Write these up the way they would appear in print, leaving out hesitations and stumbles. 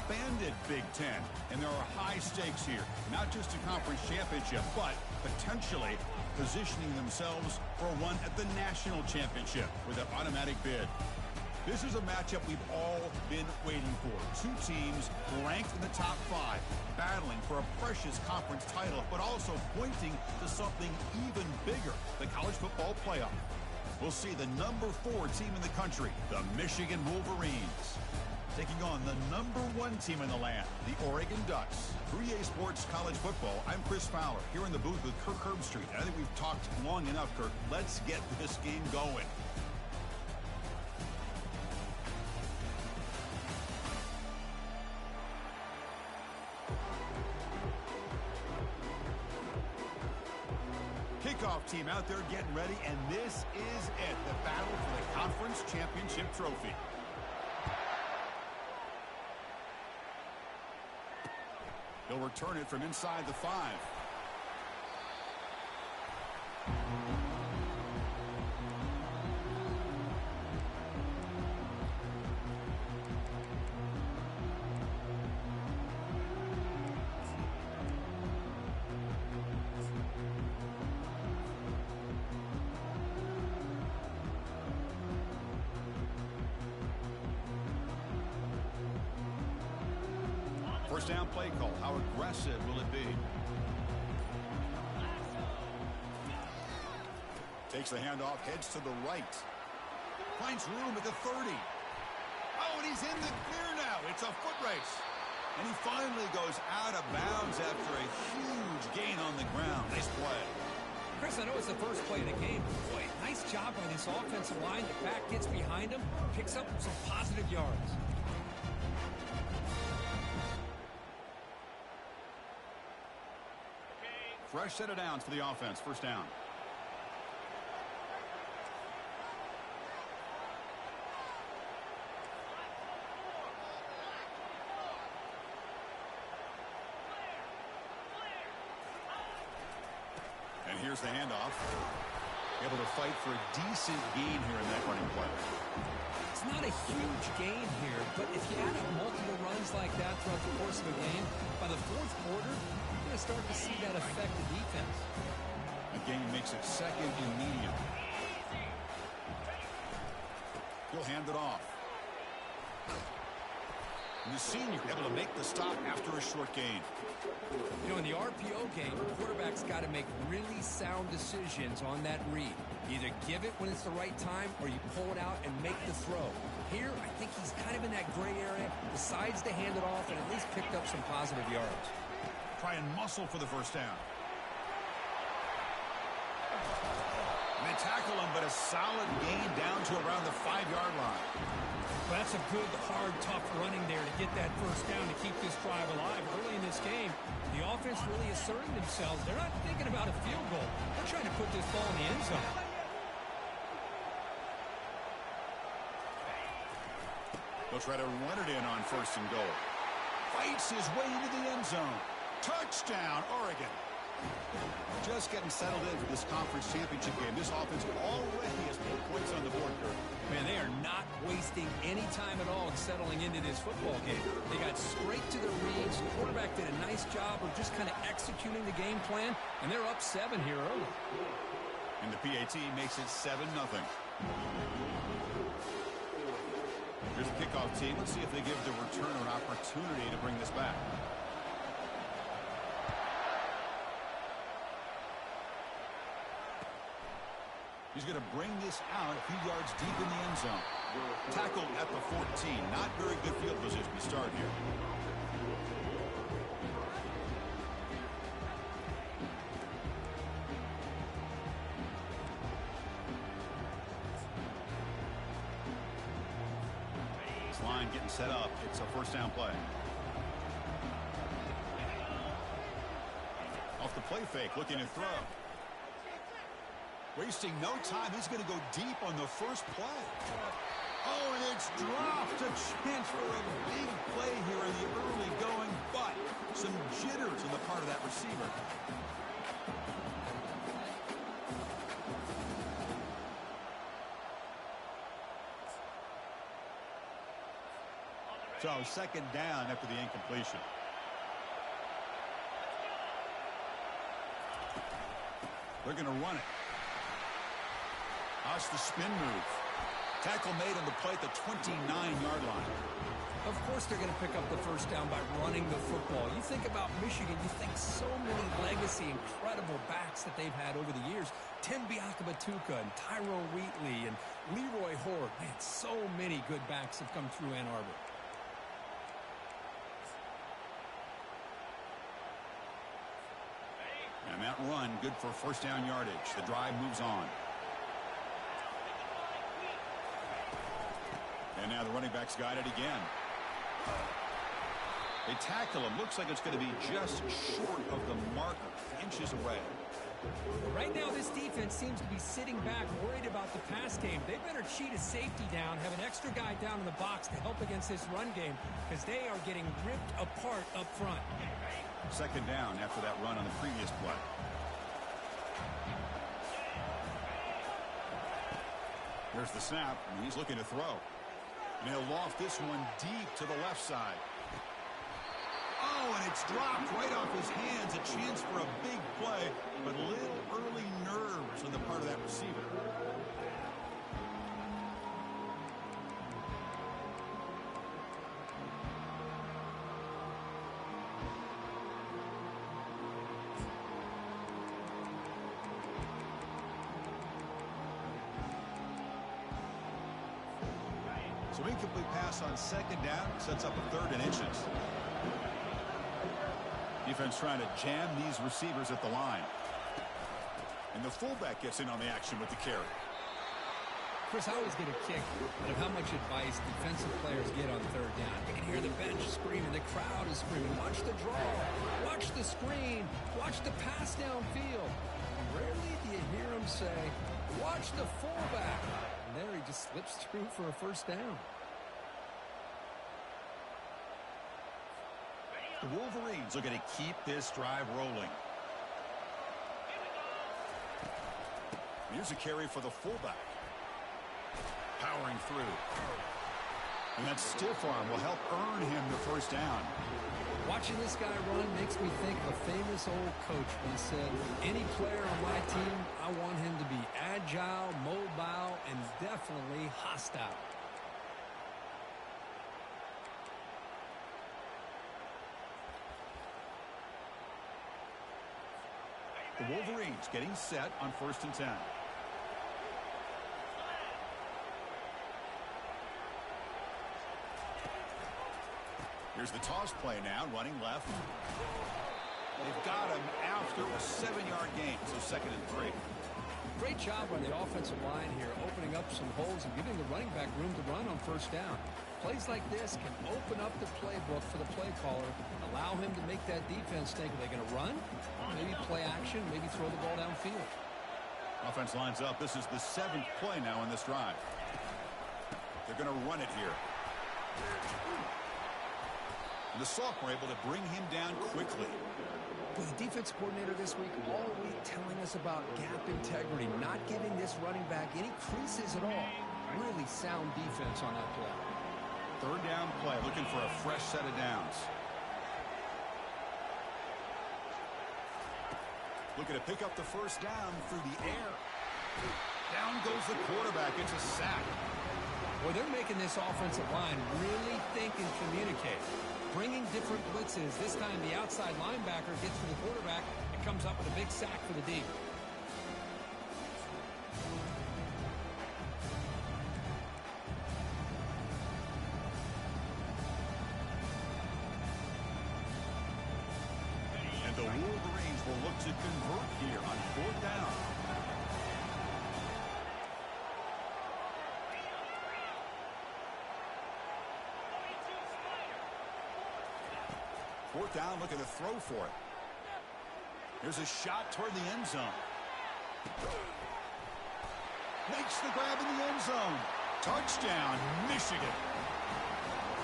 expanded Big Ten, and there are high stakes here. Not just a conference championship, but potentially positioning themselves for one at the national championship with an automatic bid. This is a matchup we've all been waiting for. Two teams ranked in the top 5, battling for a precious conference title, but also pointing to something even bigger, the college football playoff. We'll see the number 4 team in the country, the Michigan Wolverines, taking on the number 1 team in the land, the Oregon Ducks. For EA Sports College Football, I'm Chris Fowler, here in the booth with Kirk Herbstreit. I think we've talked long enough, Kirk. Let's get this game going. Kickoff team out there getting ready, and this is it, the battle for the conference championship trophy. He'll return it from inside the 5. First down play call. How aggressive will it be? Takes the handoff, heads to the right. Finds room at the 30. Oh, and he's in the clear now. It's a foot race. And he finally goes out of bounds after a huge gain on the ground. Nice play. Chris, I know it's the first play of the game. Boy, nice job by this offensive line. The back gets behind him, picks up some positive yards. Fresh set of downs for the offense. First down. And here's the handoff. Able to fight for a decent gain here in that running play. It's not a huge gain here, but if you add up multiple runs like that throughout the course of a game, by the 4th quarter, start to see that affect the defense. The game makes it second and medium. He'll hand it off. And the senior able to make the stop after a short gain. You know, in the RPO game, the quarterback's got to make really sound decisions on that read. Either give it when it's the right time or you pull it out and make the throw. Here, I think he's kind of in that gray area, decides to hand it off and at least picked up some positive yards. Try and muscle for the first down. And they tackle him, but a solid gain down to around the 5-yard line. Well, that's a good, hard, tough running there to get that first down to keep this drive alive. Early in this game, the offense really asserting themselves. They're not thinking about a field goal. They're trying to put this ball in the end zone. They'll try to run it in on first and goal. Fights his way into the end zone. Touchdown, Oregon. Just getting settled in for this conference championship game. This offense already has put points on the board, Kirk. Man, they are not wasting any time at all in settling into this football game. They got straight to their reads. The quarterback did a nice job of just kind of executing the game plan, and they're up 7 here early. And the PAT makes it 7-0. Here's the kickoff team. Let's see if they give the returner an opportunity to bring this back. He's going to bring this out a few yards deep in the end zone. Tackled at the 14. Not very good field position to start here. This line getting set up. It's a first down play. Off the play fake, looking to throw. Wasting no time. He's going to go deep on the first play. Oh, and it's dropped. A chance for a big play here in the early going, but some jitters on the part of that receiver. So second down after the incompletion. They're going to run it. That's the spin move. Tackle made on the play at the 29-yard line. Of course they're going to pick up the first down by running the football. You think about Michigan, you think so many legacy, incredible backs that they've had over the years. Tim Biakabatuka and Tyrone Wheatley and Leroy Horde. Man, so many good backs have come through Ann Arbor. And that run, good for first down yardage. The drive moves on. And now the running back's got it again. They tackle him. Looks like it's going to be just short of the marker, inches away. Right now, this defense seems to be sitting back, worried about the pass game. They better cheat a safety down, have an extra guy down in the box to help against this run game, because they are getting ripped apart up front. Second down after that run on the previous play. Here's the snap, and he's looking to throw. And he'll loft this one deep to the left side. Oh, and it's dropped right off his hands. A chance for a big play, but little early nerves on the part of that receiver. So incomplete pass on second down sets up a third and inches. Defense trying to jam these receivers at the line. And the fullback gets in on the action with the carry. Chris, I always get a kick out of how much advice defensive players get on third down. You can hear the bench screaming, the crowd is screaming, watch the draw, watch the screen, watch the pass downfield. Rarely do you hear them say, watch the fullback. And there he just slips through for a first down. The Wolverines looking to keep this drive rolling. Here's a carry for the fullback. Powering through. And that stiff arm will help earn him the first down. Watching this guy run makes me think of a famous old coach once said, any player on my team, I want him to be agile, mobile, and definitely hostile. The Wolverines getting set on 1st and 10. Here's the toss play now, running left. They've got him after a 7-yard gain, so 2nd and 3. Great job on the offensive line here, opening up some holes and giving the running back room to run on first down. Plays like this can open up the playbook for the play caller, allow him to make that defense think, are they going to run? Maybe play action, maybe throw the ball downfield. Offense lines up. This is the 7th play now in this drive. They're going to run it here. And the sophomore able to bring him down quickly. With the defense coordinator this week all week telling us about gap integrity, not giving this running back any creases at all. Really sound defense on that play. 3rd down play, looking for a fresh set of downs. Looking to pick up the first down through the air. Down goes the quarterback. It's a sack. Well, they're making this offensive line really think and communicate. Bringing different blitzes. This time the outside linebacker gets to the quarterback and comes up with a big sack for the D. And the Wolverines will look to convert here on 4th down. Fourth down, looking to throw for it. Here's a shot toward the end zone. Makes the grab in the end zone. Touchdown, Michigan.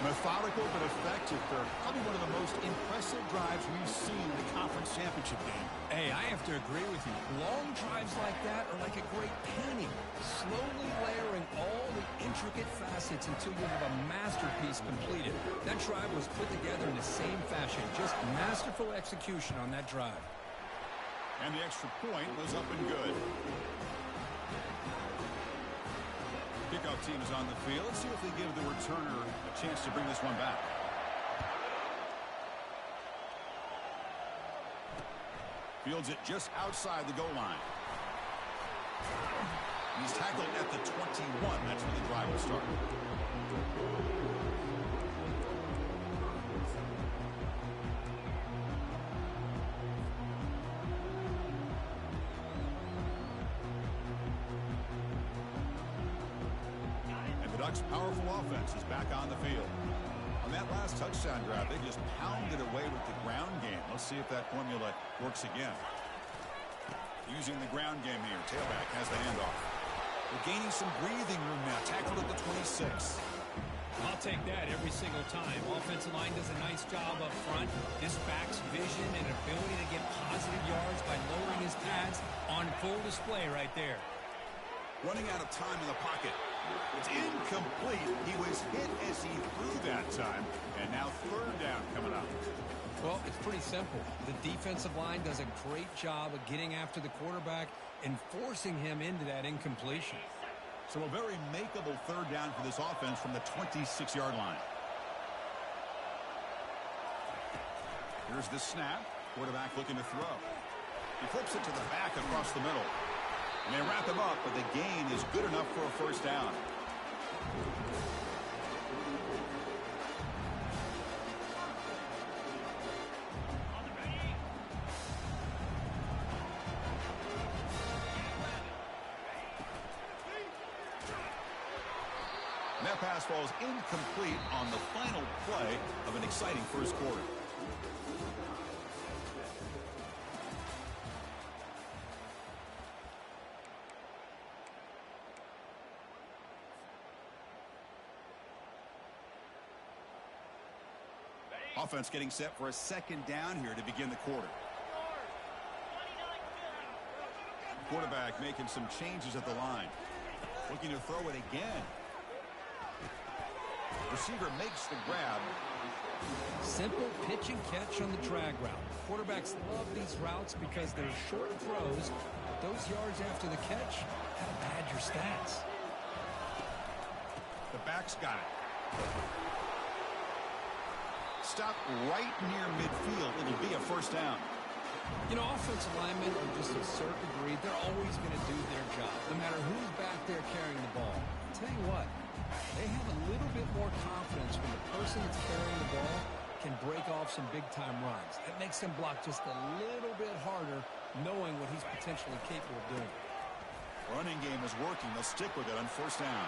Methodical but effective, Kirk. Probably one of the most impressive drives we've seen in the conference championship game. Hey, I have to agree with you. Long drives like that are like a great painting, slowly layering all the intricate facets until you have a masterpiece completed. That drive was put together in the same fashion, just masterful execution on that drive. And the extra point was up and good. Kickoff team is on the field. Let's see if they give the returner a chance to bring this one back. Fields it just outside the goal line. He's tackled at the 21. That's where the drive will start. Ducks' powerful offense is back on the field. On that last touchdown drive, they just pounded away with the ground game. Let's see if that formula works again. Using the ground game here. Tailback has the handoff. They're gaining some breathing room now. Tackled at the 26. I'll take that every single time. Offensive line does a nice job up front. This back's vision and ability to get positive yards by lowering his pads on full display right there. Running out of time in the pocket. It's incomplete. He was hit as he threw that time. And now third down coming up. Well, it's pretty simple. The defensive line does a great job of getting after the quarterback and forcing him into that incompletion. So a very makeable third down for this offense from the 26-yard line. Here's the snap. Quarterback looking to throw. He flips it to the back across the middle. And they wrap him up, but the gain is good enough for a first down. And that pass falls incomplete on the final play of an exciting first quarter. Offense getting set for a second down here to begin the quarter. Quarterback making some changes at the line. Looking to throw it again. Receiver makes the grab. Simple pitch and catch on the drag route. Quarterbacks love these routes because they're short throws. But those yards after the catch kind of pad your stats. The back's got it. Stop right near midfield. It'll be a first down. You know, offensive linemen are just a certain degree. They're always going to do their job, no matter who's back there carrying the ball. I'll tell you what, they have a little bit more confidence when the person that's carrying the ball can break off some big-time runs. That makes them block just a little bit harder, knowing what he's potentially capable of doing. Running game is working. They'll stick with it on first down.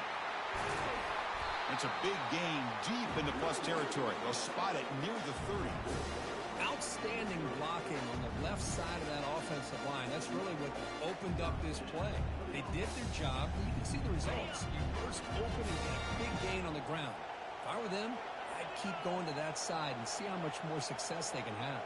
It's a big gain deep into plus territory. They'll spot it near the 30. Outstanding blocking on the left side of that offensive line. That's really what opened up this play. They did their job. You can see the results. You burst open and get a big gain on the ground. If I were them, I'd keep going to that side and see how much more success they can have.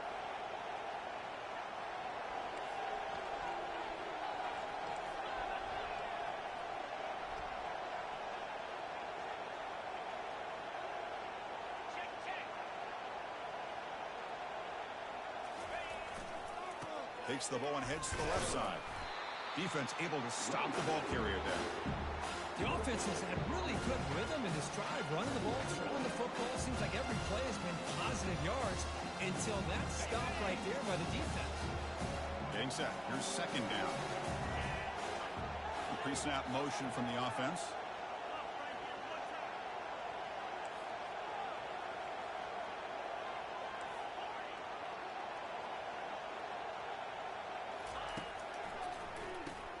Takes the ball and heads to the left side. Defense able to stop the ball carrier there. The offense has had really good rhythm in this drive. Running the ball, throwing the football. Seems like every play has been positive yards until that stop right there by the defense. Getting set. Here's second down. Pre-snap motion from the offense.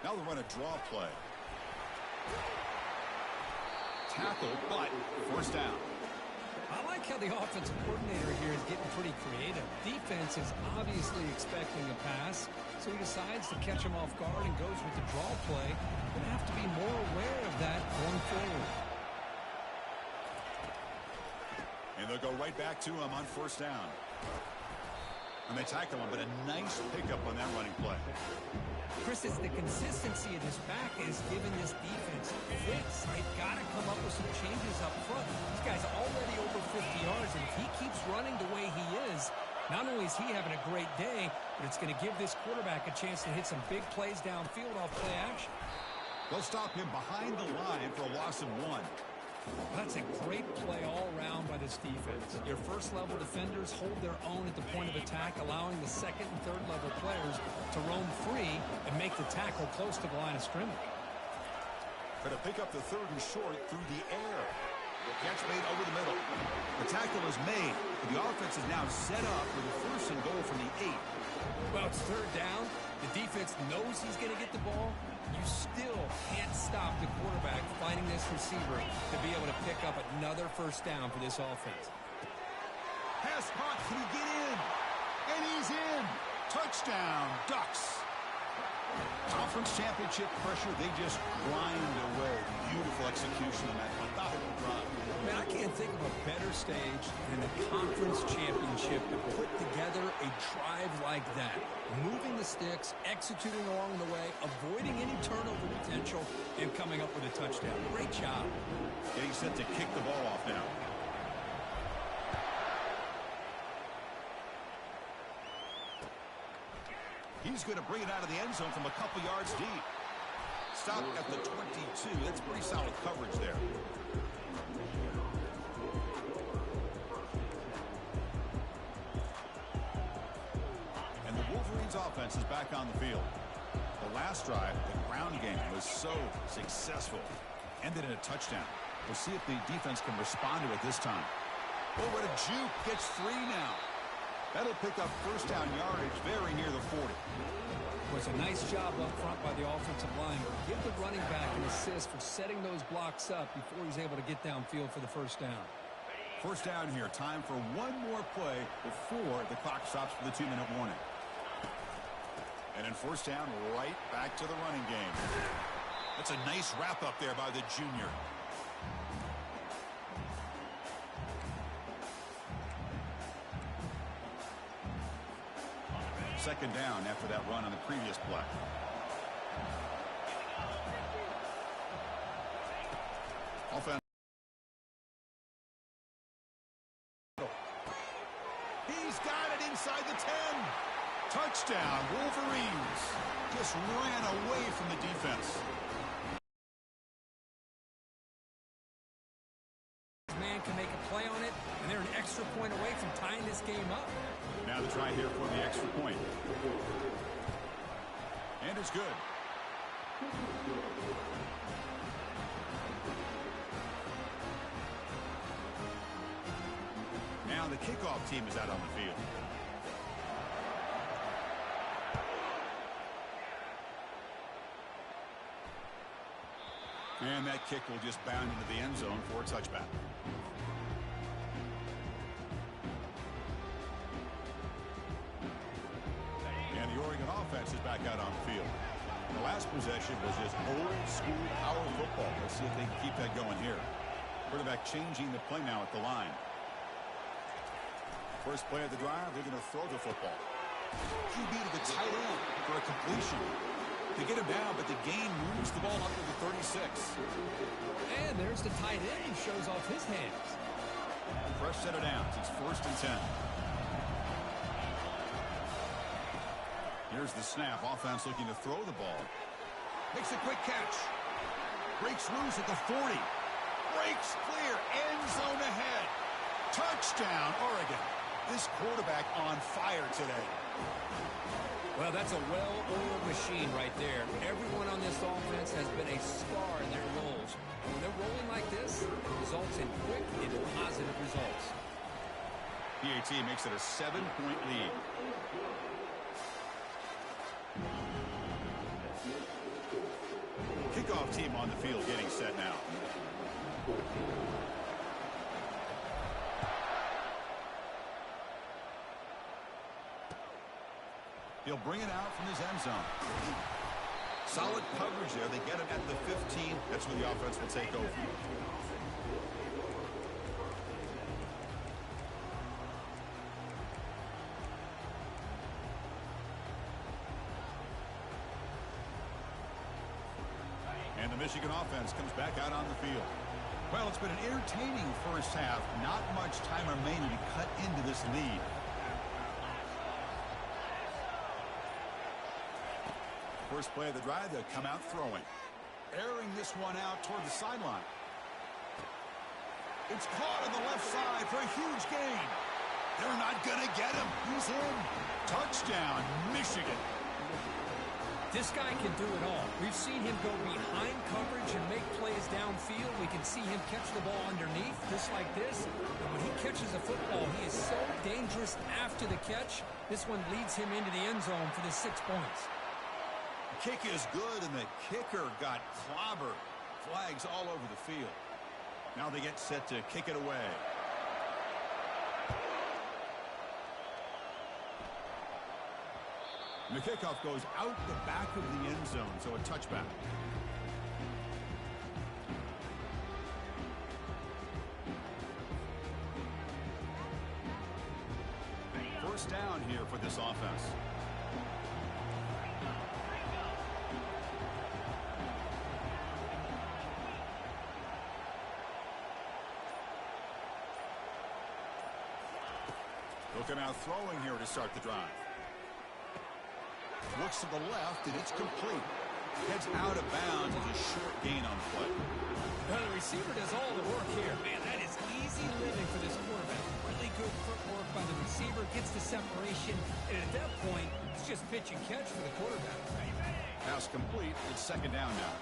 Now they'll run a draw play. Tackle, but first down. I like how the offensive coordinator here is getting pretty creative. Defense is obviously expecting a pass, so he decides to catch him off guard and goes with the draw play. Going to have to be more aware of that going forward. And they'll go right back to him on first down. And they tackle him, but a nice pickup on that running play. Chris, it's the consistency of this back is giving this defense fits. They've got to come up with some changes up front. This guy's already over 50 yards, and if he keeps running the way he is, not only is he having a great day, but it's going to give this quarterback a chance to hit some big plays downfield off play action. They'll stop him behind the line for a loss of 1. That's a great play all around by this defense. Your first-level defenders hold their own at the point of attack, allowing the second and third-level players to roam free and make the tackle close to the line of scrimmage. Going to pick up the third and short through the air. Catch made over the middle. The tackle is made. The offense is now set up with a first and goal from the 8. Well, it's third down. The defense knows he's going to get the ball. You still can't stop the quarterback finding this receiver to be able to pick up another first down for this offense. Pass caught. Can he get in? And he's in. Touchdown, Ducks. Conference championship pressure, they just grind away. Beautiful execution on that methodical drive. Man, I can't think of a better stage than the conference championship to put together a drive like that. Moving the sticks, executing along the way, avoiding any turnover potential, and coming up with a touchdown. Great job. Getting set to kick the ball off now. He's going to bring it out of the end zone from a couple yards deep. Stop at the 22. That's pretty solid coverage there. And the Wolverines offense is back on the field. The last drive, the ground game, was so successful. Ended in a touchdown. We'll see if the defense can respond to it this time. Oh, what a juke. Gets 3 now. That'll pick up first down yardage very near the 40. It was a nice job up front by the offensive line. Give the running back an assist for setting those blocks up before he's able to get downfield for the first down. First down here. Time for one more play before the clock stops for the 2-minute warning. And then first down, right back to the running game. That's a nice wrap up there by the junior. Second down after that run on the previous play. Offense. He's got it inside the 10. Touchdown, Wolverines. Just ran away from the defense. Man can make a play on it, and they're an extra point away from tying this game up. Now the try here for the extra point. And it's good. Now the kickoff team is out on the field. And that kick will just bound into the end zone for a touchback. And the Oregon offense is back out on the field. The last possession was just old school power football. Let's see if they can keep that going here. Quarterback changing the play now at the line. First play of the drive, they're going to throw the football. QB to the tight end for a completion. They get him down, but the gain moves the ball up to the 36. And there's the tight end who shows off his hands. Fresh set of downs. It's first and 10. Here's the snap. Offense looking to throw the ball. Makes a quick catch. Breaks loose at the 40. Breaks clear. End zone ahead. Touchdown, Oregon. This quarterback on fire today. Well, that's a well-oiled machine right there. Everyone on this offense has been a star in their roles. When they're rolling like this, it results in quick and positive results. PAT makes it a 7-point lead. Kickoff team on the field getting set now. He'll bring it out from his end zone. Solid coverage there. They get it at the 15. That's where the offense will take over. The Michigan offense comes back out on the field. Well, it's been an entertaining first half. Not much time remaining to cut into this lead. First play of the drive, they'll come out throwing. Airing this one out toward the sideline. It's caught on the left side for a huge gain. They're not going to get him. He's in. Touchdown, Michigan. This guy can do it all. We've seen him go behind coverage and make plays downfield. We can see him catch the ball underneath, just like this. And when he catches the football, he is so dangerous after the catch. This one leads him into the end zone for the 6 points. The kick is good, and the kicker got clobbered. Flags all over the field. Now they get set to kick it away. And the kickoff goes out the back of the end zone, so a touchback. First down here for this offense. Looking out throwing here to start the drive. Looks to the left, and it's complete. Heads out of bounds as a short gain on the play. Well, the receiver does all the work here. Man, that is easy living for this quarterback. Really good footwork by the receiver. Gets the separation. And at that point, it's just pitch and catch for the quarterback. Pass complete. It's second down now.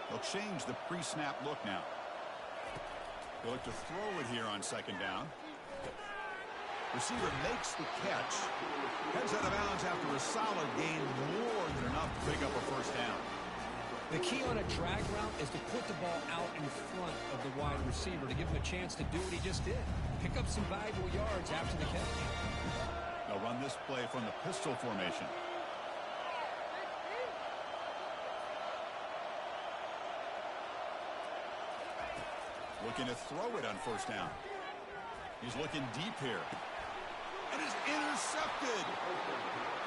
They'll change the pre-snap look now. They'll look to throw it here on second down. Receiver makes the catch. Heads out of bounds after a solid gain, more than enough to pick up a first down. The key on a drag route is to put the ball out in front of the wide receiver to give him a chance to do what he just did. Pick up some valuable yards after the catch. They'll run this play from the pistol formation. Looking to throw it on first down. He's looking deep here. And is intercepted.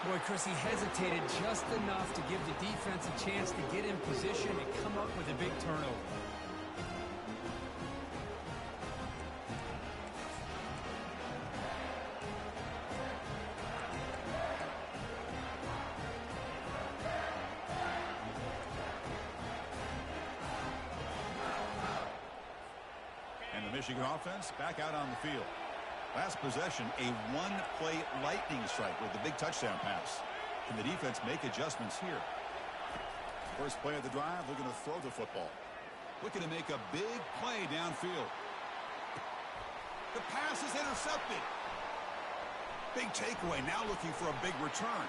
Boy, Chris, he hesitated just enough to give the defense a chance to get in position and come up with a big turnover. Michigan offense back out on the field. Last possession, a one-play lightning strike with the big touchdown pass. Can the defense make adjustments here? First play of the drive, looking to throw the football. Looking to make a big play downfield. The pass is intercepted. Big takeaway, now looking for a big return.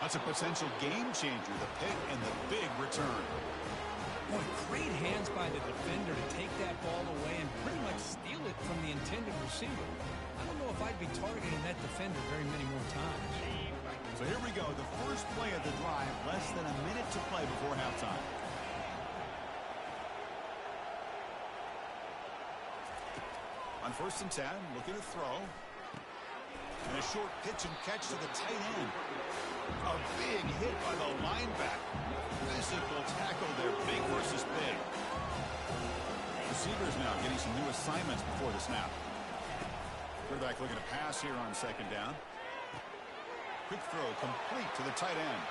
That's a potential game changer, the pick and the big return. Boy, great hands by the defender to take that ball away and pretty much steal it from the intended receiver. I don't know if I'd be targeting that defender very many more times. So here we go, the first play of the drive, less than a minute to play before halftime. On 1st and 10, looking to throw. And a short pitch and catch to the tight end. A big hit by the linebacker. Physical tackle there, big versus big. Receivers now getting some new assignments before the snap. Quarterback looking to pass here on second down. Quick throw complete to the tight end.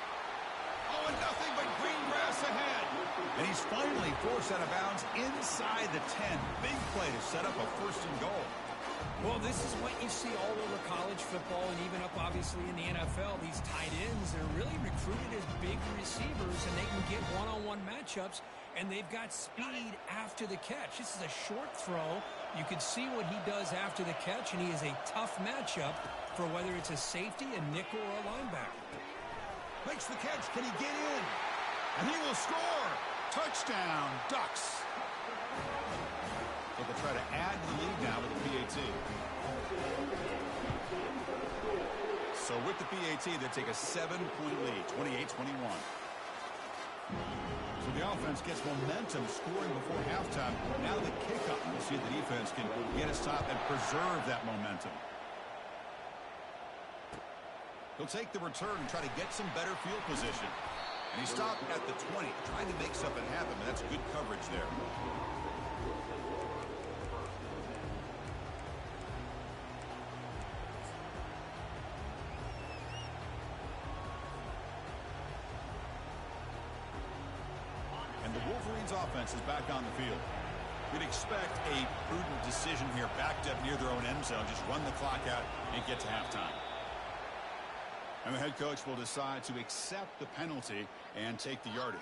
Oh, and nothing but green grass ahead. And he's finally forced out of bounds inside the 10. Big play to set up a 1st and goal. Well, this is what you see all over college football and even up, obviously, in the NFL. These tight ends, they're really recruited as big receivers, and they can get one-on-one matchups, and they've got speed after the catch. This is a short throw. You can see what he does after the catch, and he is a tough matchup for whether it's a safety, a nickel, or a linebacker. Makes the catch. Can he get in? And he will score. Touchdown, Ducks. So they'll try to add to the lead now with the PAT. So with the PAT, they take a 7-point lead, 28-21. So The offense gets momentum scoring before halftime. Now the kickoff. We'll see if the defense can get a stop and preserve that momentum. He'll take the return and try to get some better field position. And he stopped at the 20, trying to make something happen, but that's good coverage there. And the Wolverines offense is back on the field. You'd expect a prudent decision here, backed up near their own end zone. Just run the clock out and get to halftime. And the head coach will decide to accept the penalty and take the yardage.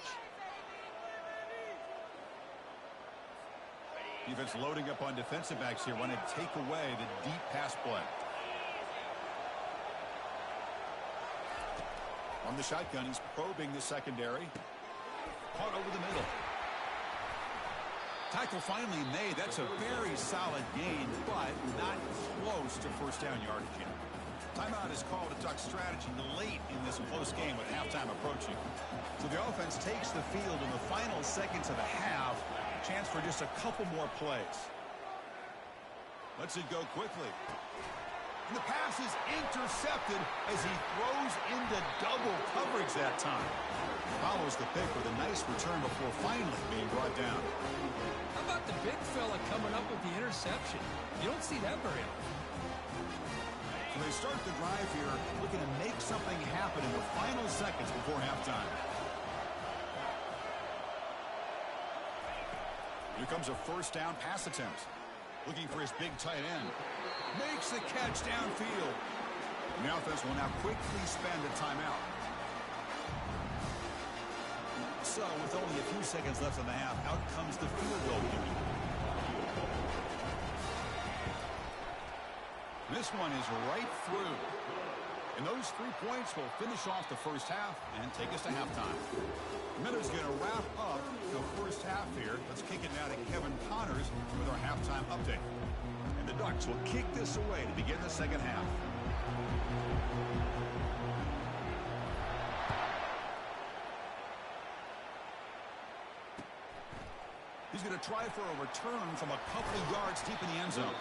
Defense loading up on defensive backs here. Want to take away the deep pass play. On the shotgun, he's probing the secondary. Caught over the middle. Tackle finally made. That's a very solid gain, but not close to first down yardage yet. Timeout is called to talk strategy late in this close game with halftime approaching. So the offense takes the field in the final seconds of the half. Chance for just a couple more plays. Lets it go quickly. And the pass is intercepted as he throws into double coverage that time. Follows the pick with a nice return before finally being brought down. How about the big fella coming up with the interception? You don't see that very often. So they start the drive here, looking to make something happen in the final seconds before halftime. Here comes a first down pass attempt. Looking for his big tight end. Makes the catch downfield. And the offense will now quickly spend a timeout. So with only a few seconds left in the half, out comes the field goal unit. This one is right through. And those 3 points will finish off the first half and take us to halftime. Miller's going to wrap up the first half here. Let's kick it now to Kevin Connors with our halftime update. And the Ducks will kick this away to begin the second half. He's going to try for a return from a couple of yards deep in the end zone.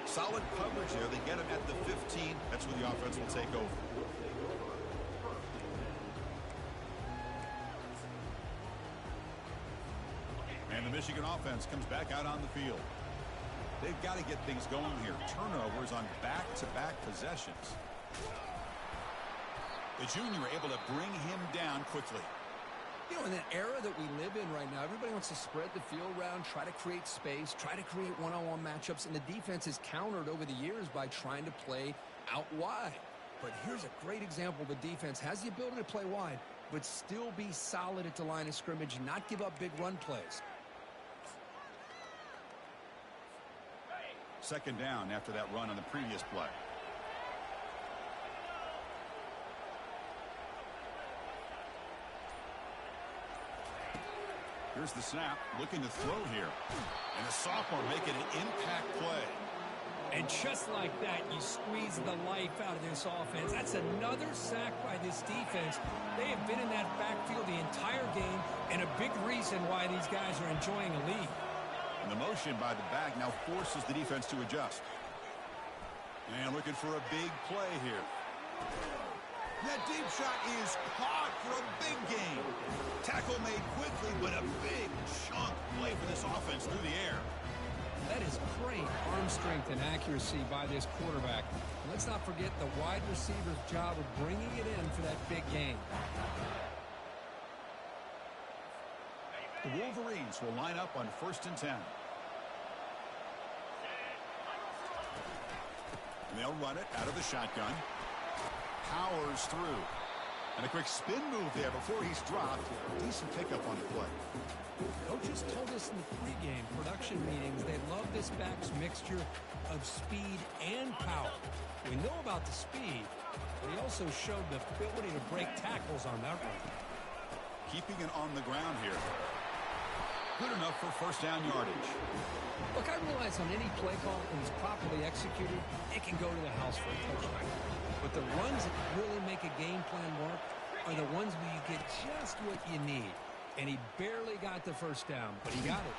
Solid coverage there. They get him at the 15. That's where the offense will take over. And the Michigan offense comes back out on the field. They've got to get things going here. Turnovers on back-to-back possessions. The junior able to bring him down quickly. You know, in the era that we live in right now, everybody wants to spread the field around, try to create space, try to create one-on-one matchups, and the defense is countered over the years by trying to play out wide. But here's a great example. The defense has the ability to play wide, but still be solid at the line of scrimmage and not give up big run plays. Second down after that run on the previous play. Here's the snap, looking to throw here. And the sophomore making an impact play. And just like that, you squeeze the life out of this offense. That's another sack by this defense. They have been in that backfield the entire game, and a big reason why these guys are enjoying a lead. And the motion by the back now forces the defense to adjust. And looking for a big play here. That deep shot is caught for a big gain. Tackle made quickly, but a big chunk play for this offense through the air. That is great arm strength and accuracy by this quarterback. Let's not forget the wide receiver's job of bringing it in for that big gain. The Wolverines will line up on 1st and 10. And they'll run it out of the shotgun. Powers through. And a quick spin move there before he's dropped. Decent pickup on the play. Coaches told us in the pregame production meetings they love this back's mixture of speed and power. We know about the speed, but he also showed the ability to break tackles on that run. Keeping it on the ground here. Good enough for first down yardage. Look, I realize on any play call, when it's properly executed, it can go to the house for a touchdown. But the runs that really make a game plan work are the ones where you get just what you need. and he barely got the first down, but he got it.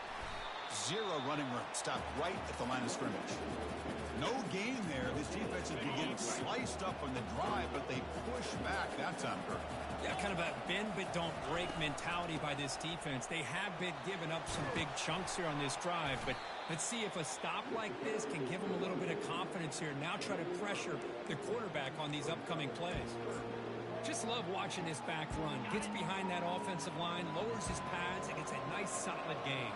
Zero running room. Stopped right at the line of scrimmage. No gain there. This defense has been getting sliced up on the drive, but they push back that time, Kurt. Yeah, kind of a bend but don't break mentality by this defense. They have been giving up some big chunks here on this drive, but let's see if a stop like this can give them a little bit of confidence here. Now try to pressure the quarterback on these upcoming plays. Just love watching this back run. Gets behind that offensive line, lowers his pads, and gets a nice solid gain.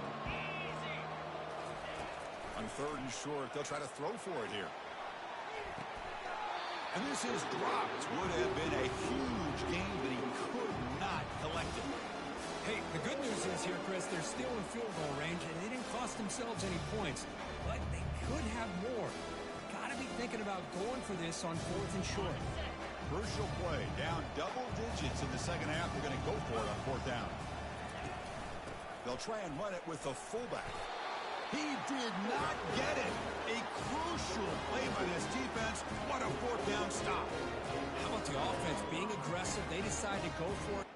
On 3rd and short, they'll try to throw for it here. And this is dropped. Would have been a huge gain, but he could not collect it. Hey, the good news is here, Chris, they're still in field goal range, and they didn't cost themselves any points. But they could have more. Got to be thinking about going for this on 4th and short. Crucial play. Down double digits in the second half. They're going to go for it on 4th down. They'll try and run it with the fullback. He did not get it. A crucial play by this defense. What a 4th down stop. How about the offense being aggressive? They decide to go for it.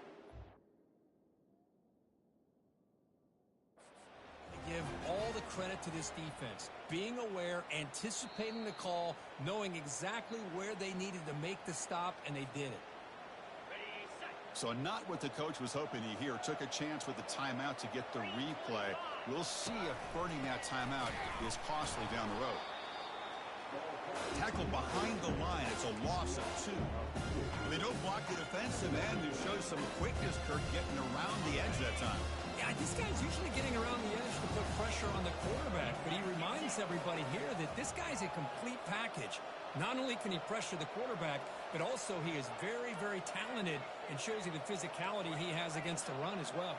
I give all the credit to this defense. Being aware, anticipating the call, knowing exactly where they needed to make the stop, and they did it. So not what the coach was hoping to hear. Took a chance with the timeout to get the replay. We'll see if burning that timeout is costly down the road. Tackle behind the line. It's a loss of 2. They don't block the defensive end, who shows some quickness, Kirk, getting around the edge that time. Yeah, this guy's usually getting around the edge to put pressure on the quarterback, but he reminds everybody here that this guy's a complete package. Not only can he pressure the quarterback, but also he is very, very talented and shows you the physicality he has against the run as well.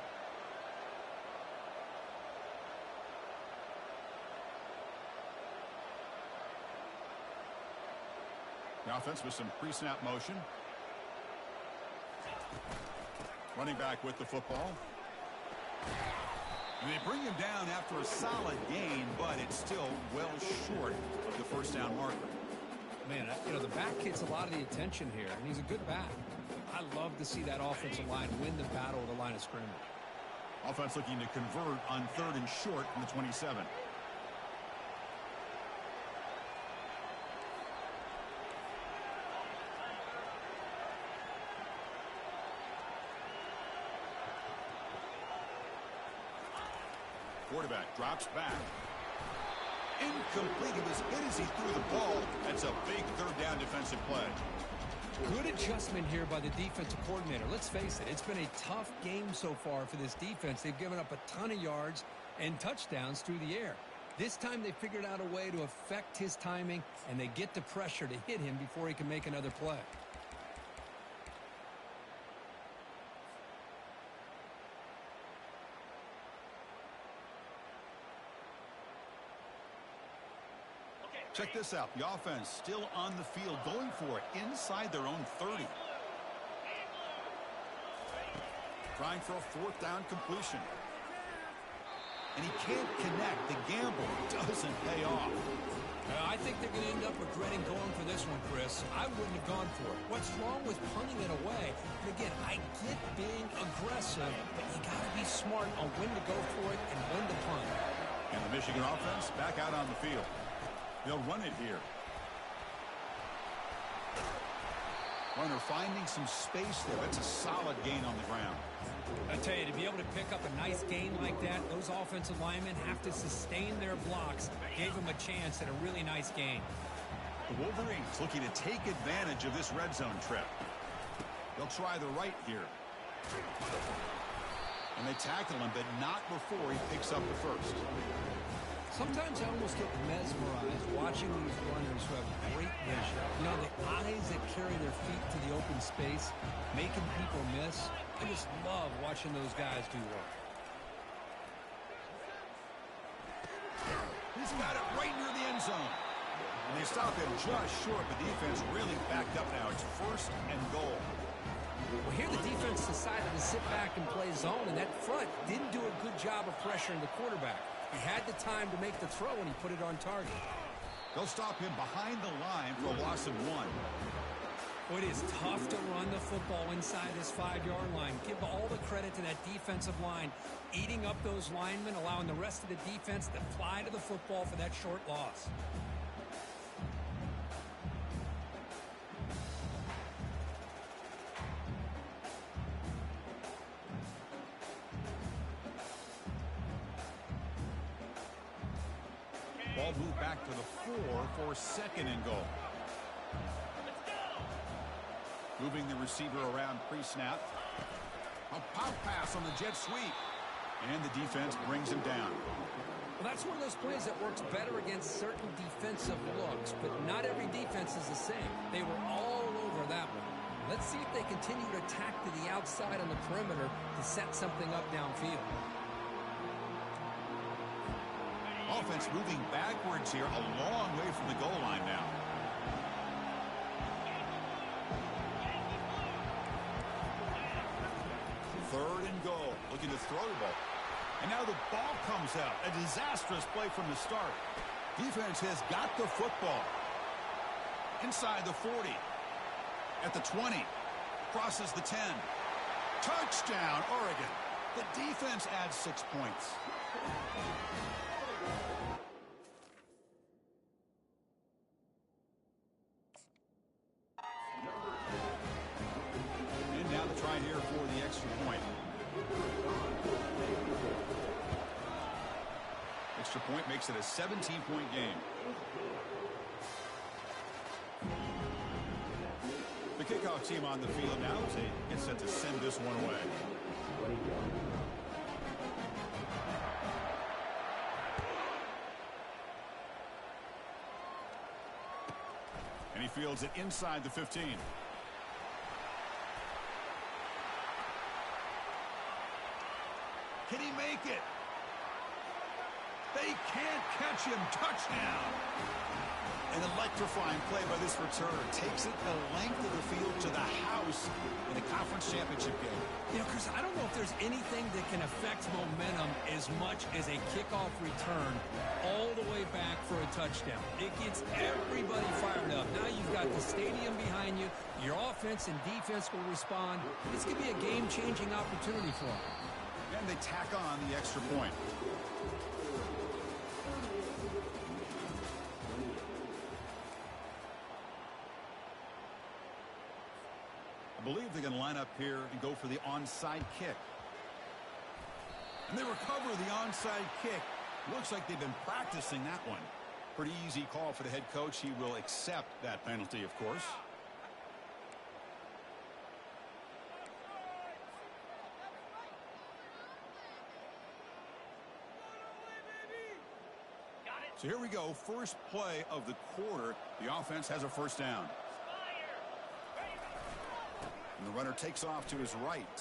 The offense with some pre-snap motion. Running back with the football. And they bring him down after a solid gain, but it's still well short of the 1st down marker. Man, you know, the back gets a lot of the attention here, and he's a good back. I love to see that offensive line win the battle of the line of scrimmage. Offense looking to convert on 3rd and short from the 27. Quarterback drops back. Incomplete. He was hit as he threw the ball. That's a big 3rd down defensive play. Good adjustment here by the defensive coordinator. Let's face it, it's been a tough game so far for this defense. They've given up a ton of yards and touchdowns through the air. This time they figured out a way to affect his timing, and they get the pressure to hit him before he can make another play. Check this out. The offense still on the field, going for it inside their own 30. Trying for a 4th down completion. And he can't connect. The gamble doesn't pay off. I think they're going to end up regretting going for this one, Chris. I wouldn't have gone for it. What's wrong with punting it away? And again, I get being aggressive, but you got to be smart on when to go for it and when to punt. And the Michigan offense back out on the field. They'll run it here. Runner finding some space there. That's a solid gain on the ground. I tell you, to be able to pick up a nice gain like that, those offensive linemen have to sustain their blocks. Gave them a chance at a really nice gain. The Wolverines looking to take advantage of this red zone trip. They'll try the right here. And they tackle him, but not before he picks up the first. Sometimes I almost get mesmerized watching these runners who have great vision. You know, the eyes that carry their feet to the open space, making people miss. I just love watching those guys do work. He's got it right near the end zone. And they stop him just short. The defense really backed up now. It's 1st and goal. Well, here the defense decided to sit back and play zone, and that front didn't do a good job of pressuring the quarterback. He had the time to make the throw, and he put it on target. They'll stop him behind the line for a loss of 1. Well, it is tough to run the football inside this 5-yard line. Give all the credit to that defensive line, eating up those linemen, allowing the rest of the defense to fly to the football for that short loss. Ball moved back to the 4 for second and goal. Moving the receiver around pre-snap. A pop pass on the jet sweep. And the defense brings him down. Well, that's one of those plays that works better against certain defensive looks, but not every defense is the same. They were all over that one. Let's see if they continue to attack to the outside on the perimeter to set something up downfield. Offense moving backwards here, a long way from the goal line now. Third and goal, looking to throw the ball. And now the ball comes out. A disastrous play from the start. Defense has got the football. Inside the 40. At the 20. Crosses the 10. Touchdown, Oregon. The defense adds 6 points. And now the try here for the extra point. Extra point makes it a 17-point game. The kickoff team on the field now as they get set to send this one away. And he fields it inside the 15. Can he make it? They can't catch him. Touchdown. An electrifying play by this returner. Takes it the length of the field to the house in a conference championship game. You know, Chris, I don't know if there's anything that can affect momentum as much as a kickoff return all the way back for a touchdown. It gets everybody fired up. Now you've got the stadium behind you. Your offense and defense will respond. This could be a game-changing opportunity for them. And they tack on the extra point. I believe they're going to line up here and go for the onside kick. And they recover the onside kick. Looks like they've been practicing that one. Pretty easy call for the head coach. He will accept that penalty, of course. So here we go. First play of the quarter. The offense has a first down. And the runner takes off to his right.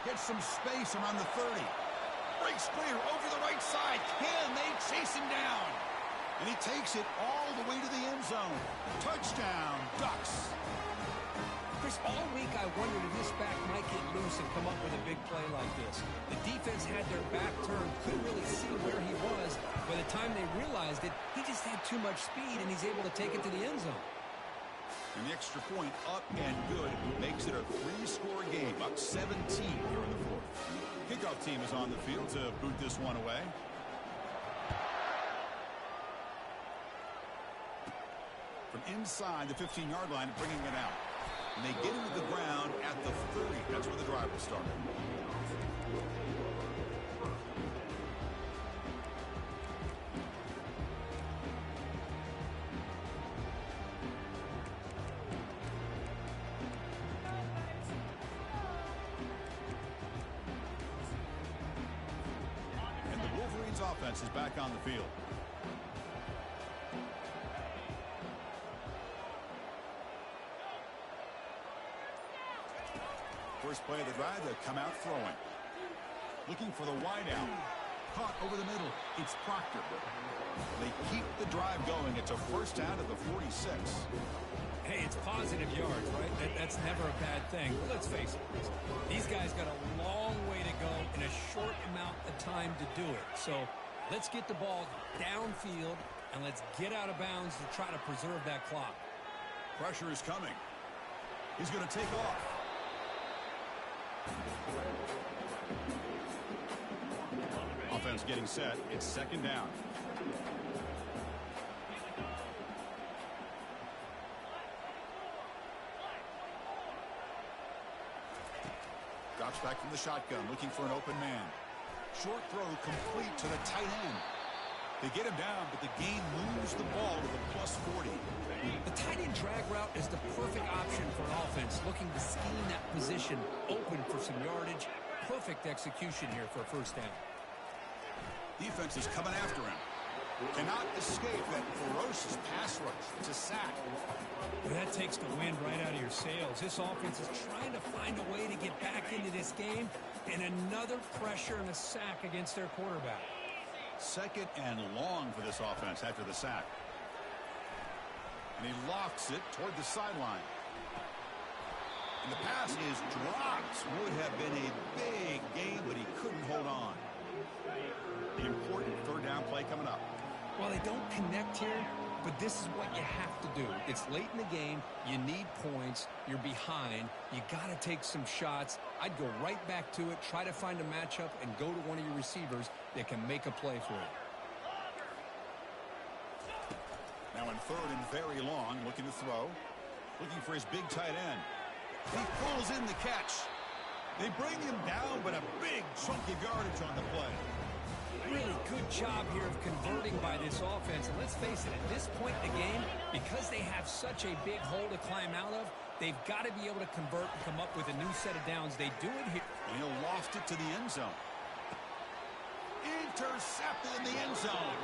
Gets some space around the 30. Breaks clear over the right side. Can they chase him down? And he takes it all the way to the end zone. Touchdown, Ducks. Chris, all week I wondered if this back might get loose and come up with a big play like this. The defense had their back turned, couldn't really see where he was. By the time they realized it, he just had too much speed, and he's able to take it to the end zone. And the extra point up and good makes it a 3-score game, up 17 here in the fourth. Kickoff team is on the field to boot this one away. From inside the 15-yard line, bringing it out. And they get into the ground at the 30. That's where the drive will start. And the Wolverines' offense is back on the field. First play of the drive, they come out throwing. Looking for the wideout. Caught over the middle. It's Proctor. They keep the drive going. It's a first down at the 46. Hey, it's positive yards, right? That's never a bad thing. But let's face it, these guys got a long way to go in a short amount of time to do it. So let's get the ball downfield, and let's get out of bounds to try to preserve that clock. Pressure is coming. He's going to take off. Offense getting set. It's second down. Drops back from the shotgun, looking for an open man. Short throw complete to the tight end. They get him down, but the game moves the ball to the +40. The tight end drag route is the perfect option for an offense looking to scheme that position open for some yardage. Perfect execution here for a first down. Defense is coming after him. Cannot escape that ferocious pass rush. It's a sack. Well, that takes the wind right out of your sails. This offense is trying to find a way to get back into this game, and another pressure and a sack against their quarterback. Second and long for this offense after the sack. And he lofts it toward the sideline. And the pass is dropped. Would have been a big game, but he couldn't hold on. The important third down play coming up. Well, they don't connect here, but this is what you have to do. It's late in the game. You need points. You're behind. You got to take some shots. I'd go right back to it, try to find a matchup, and go to one of your receivers that can make a play for you. Now in third and very long, looking to throw. Looking for his big tight end. He pulls in the catch. They bring him down, but a big chunk of yardage on the play. Really good job here of converting by this offense. And let's face it, at this point in the game, because they have such a big hole to climb out of, they've got to be able to convert and come up with a new set of downs. They do it here. And he'll loft it to the end zone. Intercepted in the end zone.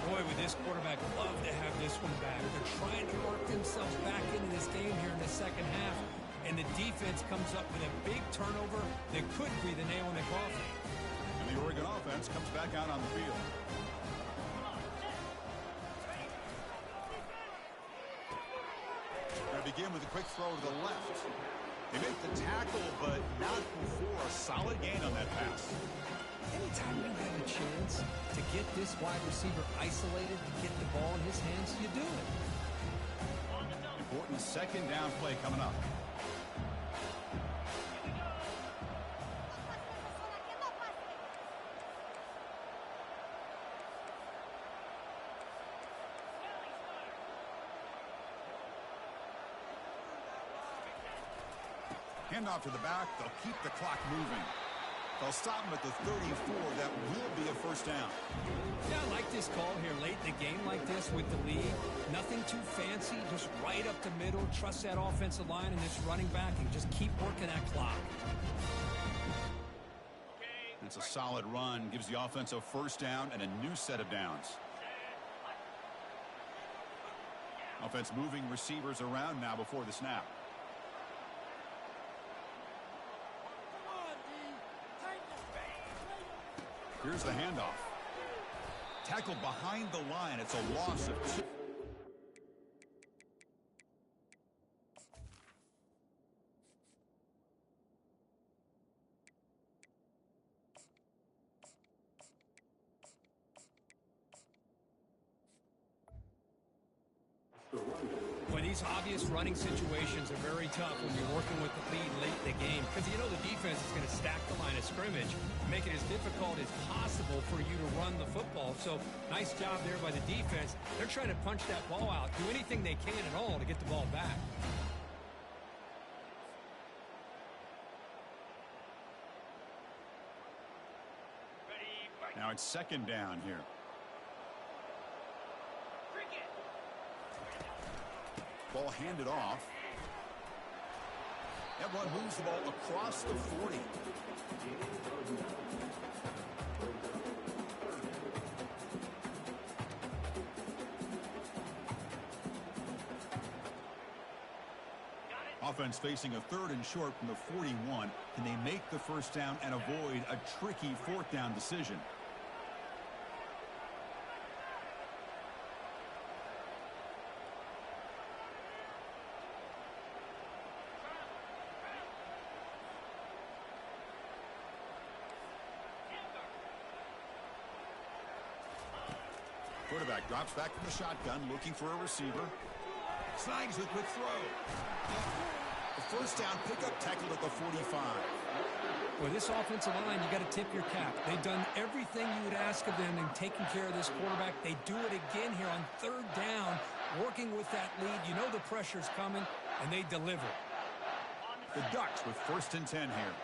Boy, would this quarterback love to have this one back. They're trying to work themselves back into this game here in the second half. And the defense comes up with a big turnover that could be the nail in the coffin. And the Oregon offense comes back out on the field. Going to begin with a quick throw to the left. They make the tackle, but not before a solid gain on that pass. Anytime you have a chance to get this wide receiver isolated, get the ball in his hands, you do it. Important second down play coming up. Handoff to the back. They'll keep the clock moving. They'll stop him at the 34. That will be a first down. Yeah, I like this call here late in a game like this with the lead. Nothing too fancy, just right up the middle. Trust that offensive line and this running back and just keep working that clock. That's a solid run. Gives the offense a first down and a new set of downs. Offense moving receivers around now before the snap. Here's the handoff. Tackled behind the line. It's a loss of 2. Well, these obvious running situations are very tough when you're working with the lead late in the game because you know the defense is going to stack the line of scrimmage, make it as difficult as possible for you to run the football. So nice job there by the defense. They're trying to punch that ball out, do anything they can at all to get the ball back. Now it's second down here. Ball handed off. That one moves the ball across the 40. Offense facing a third and short from the 41. Can they make the first down and avoid a tricky fourth down decision? Quarterback drops back from the shotgun, looking for a receiver. Signs the quick throw. The first down pickup tackled at the 45. Well, this offensive line, you got to tip your cap. They've done everything you would ask of them in taking care of this quarterback. They do it again here on third down, working with that lead. You know the pressure's coming, and they deliver. The Ducks with 1st and 10 here.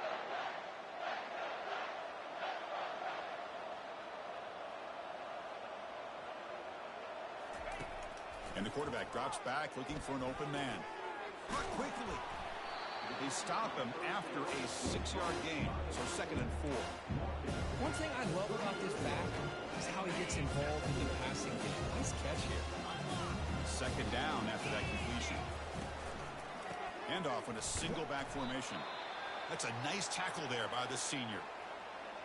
And the quarterback drops back looking for an open man. Caught quickly. They stop him after a 6-yard gain, so 2nd and 4. One thing I love about this back is how he gets involved in the passing game. Nice catch here. 2nd down after that completion. Handoff in a single back formation. That's a nice tackle there by the senior.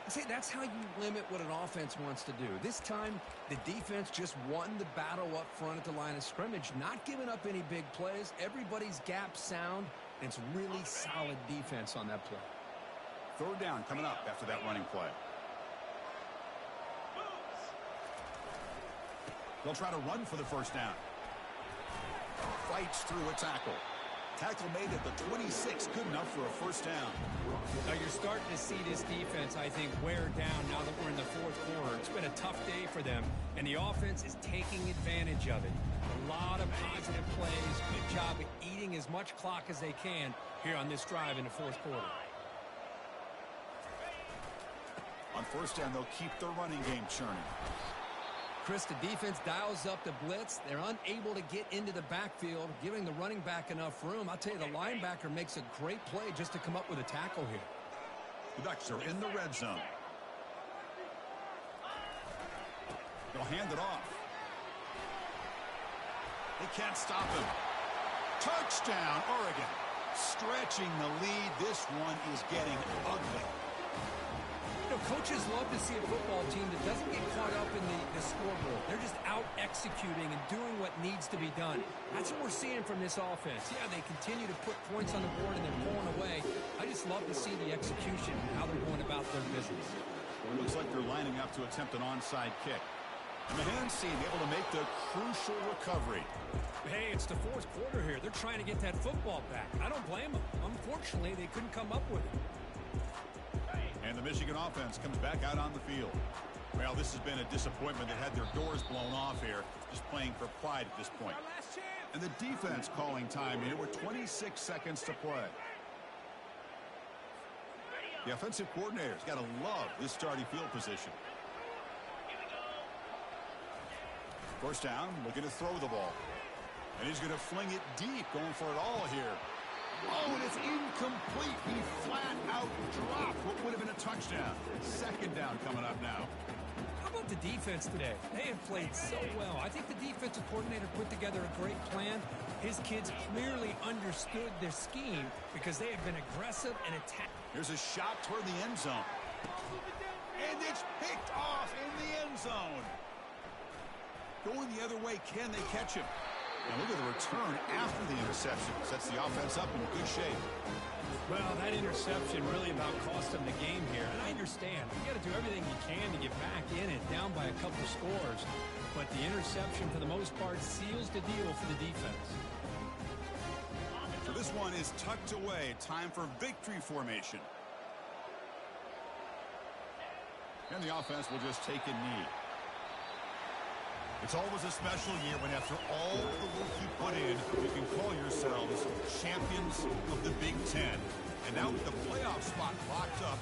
See, that's how you limit what an offense wants to do. This time, the defense just won the battle up front at the line of scrimmage, not giving up any big plays. Everybody's gap sound, and it's really solid defense on that play. 3rd down coming up after that running play. They'll try to run for the 1st down. Fights through a tackle. Tackle made at the 26, good enough for a 1st down. Now you're starting to see this defense, I think, wear down now that we're in the 4th quarter. It's been a tough day for them, and the offense is taking advantage of it. A lot of positive plays. Good job of eating as much clock as they can here on this drive in the 4th quarter. On 1st down, they'll keep the running game churning. Chris, the defense dials up the blitz. They're unable to get into the backfield, giving the running back enough room. I'll tell you, the linebacker makes a great play just to come up with a tackle here. The Ducks are in the red zone. They'll hand it off. They can't stop him. Touchdown, Oregon. Stretching the lead. This one is getting ugly. You know, coaches love to see a football team that doesn't get caught up in the scoreboard. They're just out executing and doing what needs to be done. That's what we're seeing from this offense. Yeah, they continue to put points on the board and they're pulling away. I just love to see the execution and how they're going about their business. It looks like they're lining up to attempt an onside kick. And the hands seem able to make the crucial recovery. Hey, it's the 4th quarter here. They're trying to get that football back. I don't blame them. Unfortunately, they couldn't come up with it. And the Michigan offense comes back out on the field. Well, this has been a disappointment. They had their doors blown off here, just playing for pride at this point. And the defense calling time here with 26 seconds to play. The offensive coordinator's got to love this starting field position. 1st down, looking to throw the ball. And he's going to fling it deep, going for it all here. Oh, and it's incomplete. He flat out dropped what would have been a touchdown. 2nd down coming up now. How about the defense today? They have played so well. I think the defensive coordinator put together a great plan. His kids clearly understood their scheme because they have been aggressive and attacked. Here's a shot toward the end zone. And it's picked off in the end zone. Going the other way, can they catch him? And look at the return after the interception. Sets the offense up in good shape. Well, that interception really about cost them the game here. And I understand. You got to do everything you can to get back in it, down by a couple scores. But the interception, for the most part, seals the deal for the defense. So this one is tucked away. Time for victory formation. And the offense will just take a knee. It's always a special year when after all the work you put in, you can call yourselves champions of the Big Ten. And now with the playoff spot locked up,